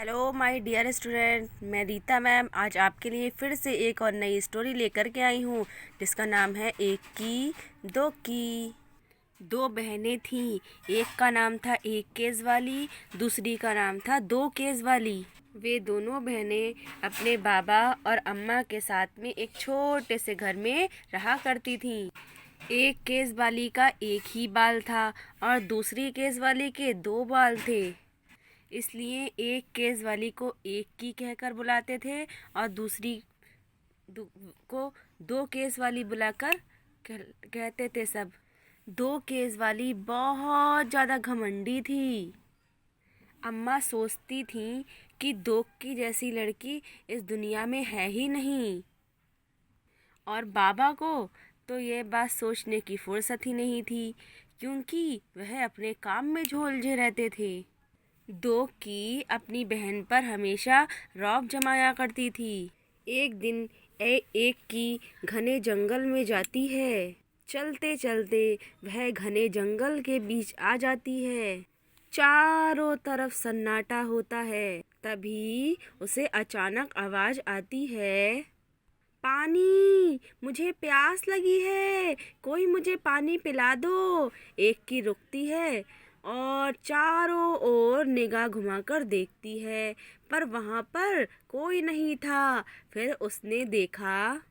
Hello my dear student, मैं Rita ma'am आज आपके लिए फिर से एक और नई स्टोरी लेकर के आई हूँ जिसका नाम है एक की दो की। दो बहनें थीं। एक का नाम था एक केस वाली, दूसरी का नाम था दो केस वाली। वे दोनों बहनें अपने बाबा और अम्मा के साथ में एक छोटे से घर में रहा करती थीं। एक केस वाली का एक ही बाल था और दूसरी केस वाली के दो बाल थे, इसलिए एक केस वाली को एक की कहकर बुलाते थे और दूसरी को दो केस वाली बुलाकर कहते थे सब। दो केस वाली बहुत ज़्यादा घमंडी थी। अम्मा सोचती थी कि दो की जैसी लड़की इस दुनिया में है ही नहीं, और बाबा को तो ये बात सोचने की फुर्सत ही नहीं थी, क्योंकि वह अपने काम में झोलझे रहते थे। दो की अपनी बहन पर हमेशा रौब जमाया करती थी। एक दिन एक की घने जंगल में जाती है। चलते चलते वह घने जंगल के बीच आ जाती है। चारों तरफ सन्नाटा होता है। तभी उसे अचानक आवाज आती है, पानी, मुझे प्यास लगी है, कोई मुझे पानी पिला दो। एक की रुकती है और चारों ओर निगाह घुमाकर देखती है, पर वहाँ पर कोई नहीं था। फिर उसने देखा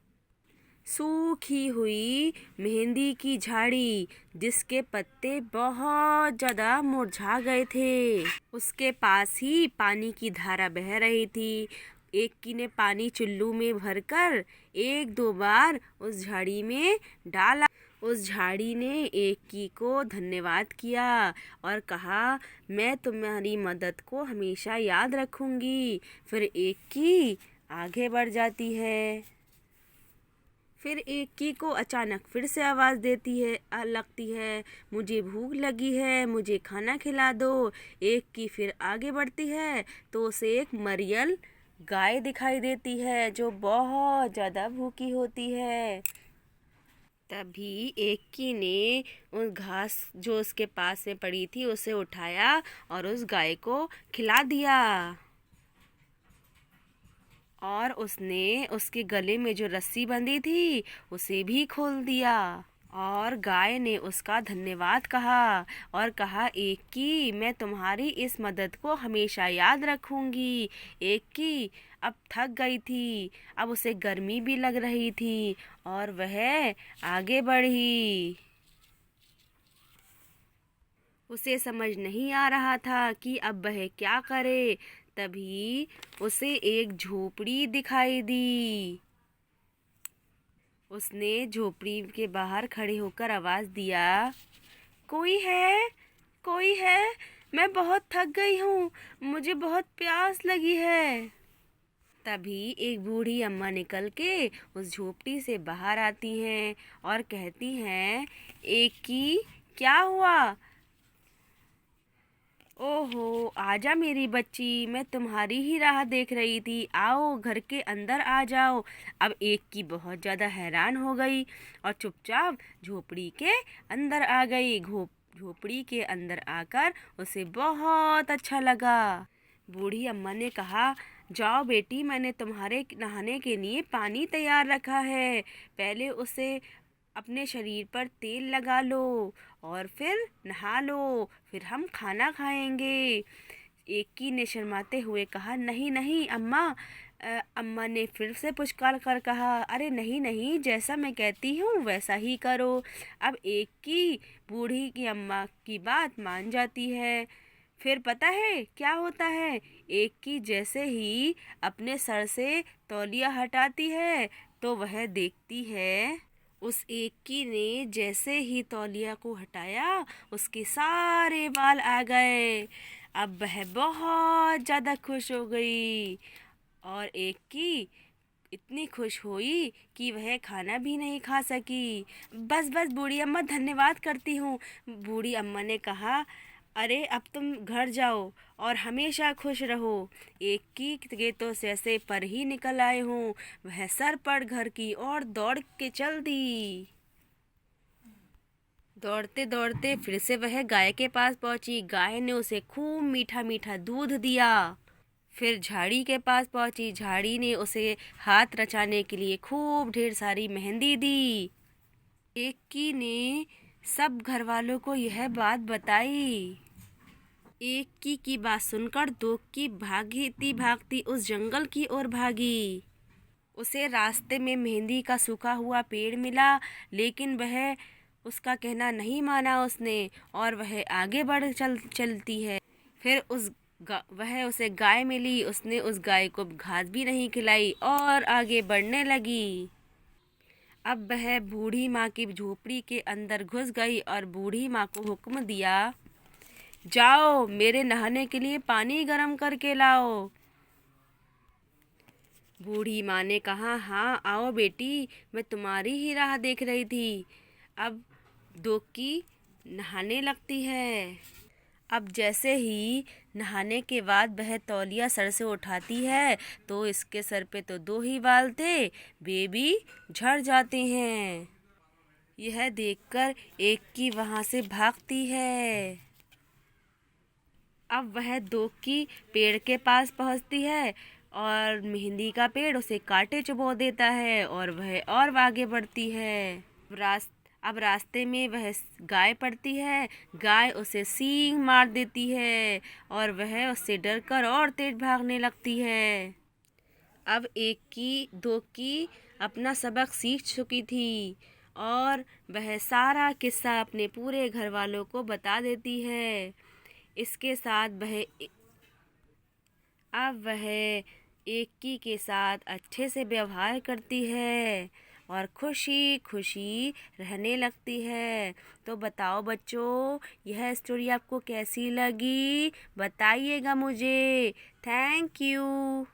सूखी हुई मेहंदी की झाड़ी, जिसके पत्ते बहुत ज़्यादा मुरझा गए थे। उसके पास ही पानी की धारा बह रही थी। एक की ने पानी चुल्लू में भरकर एक दो बार उस झाड़ी में डाला। उस झाड़ी ने एक की को धन्यवाद किया और कहा, मैं तुम्हारी मदद को हमेशा याद रखूंगी। फिर एक की आगे बढ़ जाती है। फिर एक की को अचानक फिर से आवाज़ लगती है, मुझे भूख लगी है, मुझे खाना खिला दो। एक की फिर आगे बढ़ती है तो उसे एक मरियल गाय दिखाई देती है जो बहुत ज़्यादा भूखी होती है। तभी एक की ने उस घास जो उसके पास में पड़ी थी उसे उठाया और उस गाय को खिला दिया, और उसने उसके गले में जो रस्सी बंधी थी उसे भी खोल दिया। और गाय ने उसका धन्यवाद कहा और कहा, एक की, मैं तुम्हारी इस मदद को हमेशा याद रखूंगी। एक की अब थक गई थी, अब उसे गर्मी भी लग रही थी और वह आगे बढ़ी। उसे समझ नहीं आ रहा था कि अब वह क्या करे। तभी उसे एक झोपड़ी दिखाई दी। उसने झोपड़ी के बाहर खड़े होकर आवाज दिया, कोई है, कोई है, मैं बहुत थक गई हूँ, मुझे बहुत प्यास लगी है। तभी एक बूढ़ी अम्मा निकल के उस झोपड़ी से बाहर आती हैं और कहती हैं, एक की, क्या हुआ? ओहो, आजा मेरी बच्ची, मैं तुम्हारी ही राह देख रही थी, आओ घर के अंदर आ जाओ। अब एक की बहुत ज़्यादा हैरान हो गई और चुपचाप झोपड़ी के अंदर आ गई। झोपड़ी के अंदर आकर उसे बहुत अच्छा लगा। बूढ़ी अम्मा ने कहा, जाओ बेटी, मैंने तुम्हारे नहाने के लिए पानी तैयार रखा है, पहले उसे अपने शरीर पर तेल लगा लो और फिर नहा लो, फिर हम खाना खाएंगे। एक की ने शर्माते हुए कहा, नहीं नहीं अम्मा। अम्मा ने फिर से पुचकार कर कहा, अरे नहीं नहीं, जैसा मैं कहती हूँ वैसा ही करो। अब एक की बूढ़ी की अम्मा की बात मान जाती है। फिर पता है क्या होता है, एक की जैसे ही अपने सर से तौलिया हटाती है तो वह देखती है, उस एक की ने जैसे ही तौलिया को हटाया उसके सारे बाल आ गए। अब वह बहुत ज़्यादा खुश हो गई और एक की इतनी खुश हुई कि वह खाना भी नहीं खा सकी। बस बस बूढ़ी अम्मा, धन्यवाद करती हूँ। बूढ़ी अम्मा ने कहा, अरे अब तुम घर जाओ और हमेशा खुश रहो। एक की के तो जैसे पर ही निकल आए हूँ, वह सर पर घर की ओर दौड़ के चल दी। दौड़ते दौड़ते फिर से वह गाय के पास पहुंची। गाय ने उसे खूब मीठा मीठा दूध दिया। फिर झाड़ी के पास पहुंची। झाड़ी ने उसे हाथ रचाने के लिए खूब ढेर सारी मेहंदी दी। एकी ने सब घर वालों को यह बात बताई। एकी की बात सुनकर दोकी भागती भागती उस जंगल की ओर भागी। उसे रास्ते में मेहंदी का सूखा हुआ पेड़ मिला, लेकिन वह उसका कहना नहीं माना उसने और वह आगे बढ़ चलती है। फिर वह उसे गाय मिली। उसने उस गाय को घास भी नहीं खिलाई और आगे बढ़ने लगी। अब वह बूढ़ी माँ की झोपड़ी के अंदर घुस गई और बूढ़ी माँ को हुक्म दिया, जाओ मेरे नहाने के लिए पानी गर्म करके लाओ। बूढ़ी माँ ने कहा, हाँ आओ बेटी, मैं तुम्हारी ही राह देख रही थी। अब दोकी नहाने लगती है। अब जैसे ही नहाने के बाद वह तौलिया सर से उठाती है तो इसके सर पे तो 2 ही बाल थे, वे भी झड़ जाते हैं। यह देखकर एक की वहाँ से भागती है। अब वह दोकी पेड़ के पास पहुँचती है और मेहंदी का पेड़ उसे कांटे चुभो देता है और वह और आगे बढ़ती है। अब रास्ते में वह गाय पड़ती है। गाय उसे सींग मार देती है और वह उससे डरकर और तेज भागने लगती है। अब एक की दोकी अपना सबक सीख चुकी थी और वह सारा किस्सा अपने पूरे घर वालों को बता देती है। इसके साथ अब वह एकी के साथ अच्छे से व्यवहार करती है और खुशी खुशी रहने लगती है। तो बताओ बच्चों, यह स्टोरी आपको कैसी लगी? बताइएगा मुझे। Thank you.